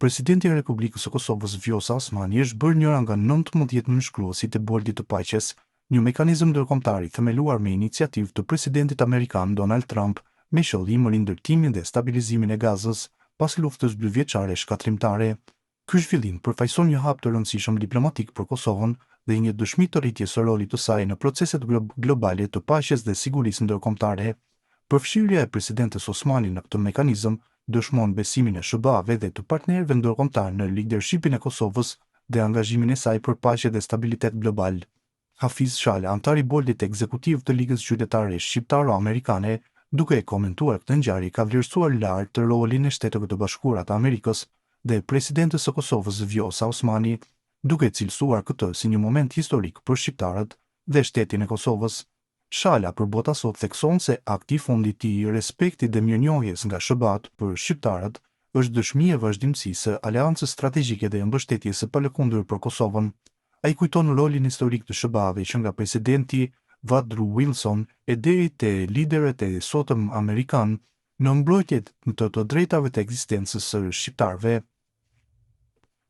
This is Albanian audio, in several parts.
Presidenti i Republikës së Kosovës Vjosa Osmani është bërë njëra nga 19 nënshkruesit e Bordit të Paqes, një mekanizëm ndërkombëtar i themeluar me iniciativë të presidentit amerikan Donald Trump me qëllim rindërtimin dhe stabilizimin e Gazës pas luftës 2 vjeçare shkatrimtare. Ky zhvillim përfaqëson një hap të rëndësishëm diplomatik për Kosovën dhe një dëshmi të rritjes së rolit të saj në proceset globale të paqes dhe sigurisë ndërkombëtare. Përfshirja e presidentes Osmani në këtë mekanizëm dëshmon besimin e SBA-ve dhe të partnerëve ndërkombëtar në leadershipin e Kosovës dhe angazhimin e saj për paqe dhe stabilitet global. Hafiz Shala, antar i bordit ekzekutiv të Ligës Qytetare Shqiptaro-Amerikane, duke e komentuar këtë ngjarje, ka vlerësuar lart rolin e Shteteve të Bashkuara të Amerikës dhe presidentes së Kosovës Vjosa Osmani, duke cilësuar këtë si një moment historik për shqiptarët dhe shtetin e Kosovës. Shala për Bota Sot thekson se akti i fundit i respektit dhe mirënjohjes nga SBA-t për shqiptarët është dëshmi e vazhdimësisë së aleancës strategjike dhe mbështetjes së palëkundur për Kosovën. Ai kujton rolin historik të SBA-ve që nga presidenti Woodrow Wilson e deri te liderët e sotëm amerikan në mbrojtjet të drejtave të ekzistencës së shqiptarëve.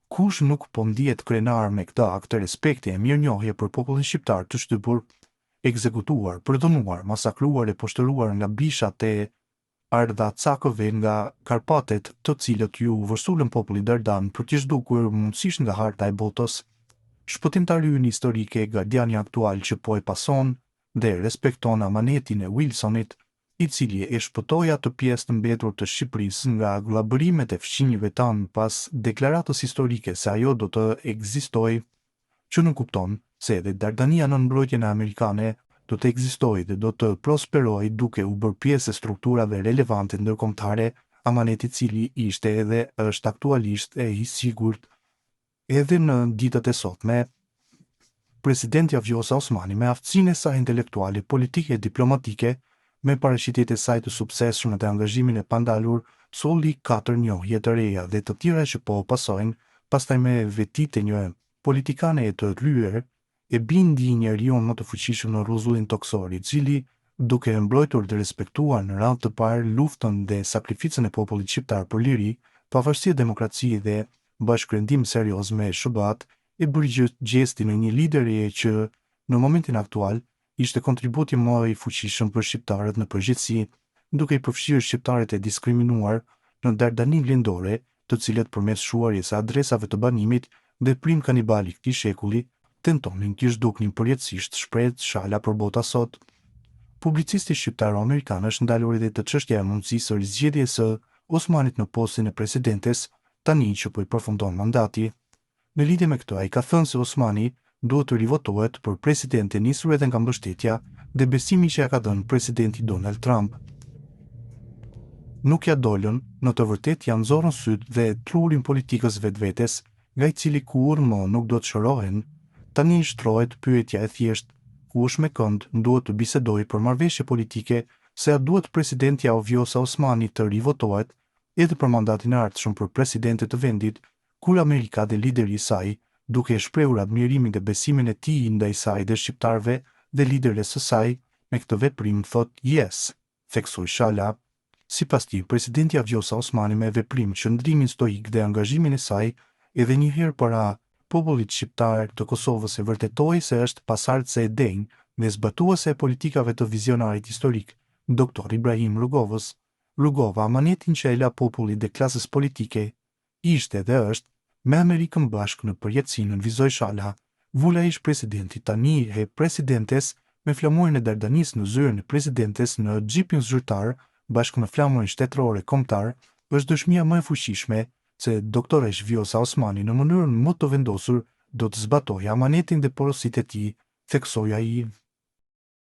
Kush nuk po ndihet krenar me këtë akt të respekti e mirënjohje për popullin shqiptar të shtypur, ekzekutuar, përdhunuar, masakruar e poshtëruar nga bishat e ardhacakëve nga Karpatet, të cilët ju vërsulën popullit dërdan për t'i zhdukur mundësisht nga harta e botës. Shpëtimtari ynë historike, gardiani aktual që po e pason dhe respekton amanetin e Wilsonit, i cili e shpëtoi atë pjesë të mbetur të Shqipërisë nga gllabërimet e fqinjve tanë pas deklaratës historike se ajo do të ekzistojë, që nuk kupton se edhe dardania nën mbrojtjen amerikane do të ekzistojë dhe do të prosperojë duke u bërë pjesë e strukturave relevante ndërkombëtare, amanet i cili ishte edhe është aktualisht e i sigurt edhe në ditët e sotme. Presidenti Vjosa Osmani, me aftësinë e saj intelektuale, politike e diplomatike, me paraqitjet e saj të suksesshme dhe angazhimin e pandalur, solli 4 njohje të reja dhe të tjera që po pasojnë, pastaj me vetitë një politikane e të rryer, e bindi njeriu më të fuqishëm në rrezullin toksor, i cili, duke e mbrojtur dhe respektuar në radhë të parë luftën dhe sakrificën e popullit shqiptar për liri, pavarësi demokraci dhe bashkërendim serioz me SBA-t, e bëri gjesti në një lideri që në momentin aktual ishte kontributi më i fuqishëm për shqiptarët në përgjithësi, duke i përfshirë shqiptarët e diskriminuar në dardani lindore, të cilët përmes shuarjes së adresave të banimit dhe prim kanibali këtij shekulli tentonin t'i zhduknin përjetësisht, shpreh Shala për Bota Sot. Publicisti shqiptaro-amerikan është ndalur edhe të çështja e mundësisë së rizgjedhjes së Osmanit në postin e presidentes, tani që po i përfundon mandati. Në lidhje me këtë, ai ka thënë se Osmani duhet të rivotohet për presidente nisur edhe nga mbështetja dhe besimi që ja ka dhënë presidenti Donald Trump. Nuk ja dolën, në të vërtetë janë nxorën sytë dhe trurin politikës vetvetes, nga i cili kur më nuk do të shërohen. Tani shtrohet pyetja e thjeshtë, kush me kënd duhet të bisedojë për marrëveshje politike, se a duhet presidenti Vjosa Osmani të rivotohet edhe për mandatin e ardhshëm për presidente të vendit, kur Amerika dhe lideri i saj, duke e shprehur admirimin dhe besimin e tij ndaj saj dhe shqiptarëve dhe lideres së saj, me këtë veprim thotë yes, theksoi Shala. Sipas tij, presidenti Vjosa Osmani me veprim, qëndrimin stoik dhe angazhimin e saj, edhe një herë para popullit shqiptar të Kosovës e vërtetoi se është pasardhëse e denjë dhe zbatuese e politikave të vizionarit historik, Dr. Ibrahim Rugovës. Rugova, amanetin që e la popullit dhe klasës politike, ishte dhe është me Amerikën bashkë në përjetësi, nënvizoi Shala. Vula ish presidenti tani e presidentes me flamurin e dardanisë në zyrën e presidentes në xhipin zyrtar bashkë me flamurin shtetërore kombëtar, është dëshmia më e fuqishme se doktoresh Vjosa Osmani në mënyrën më të vendosur do të zbatojë amanetin dhe porositë e tij, theksoi ai.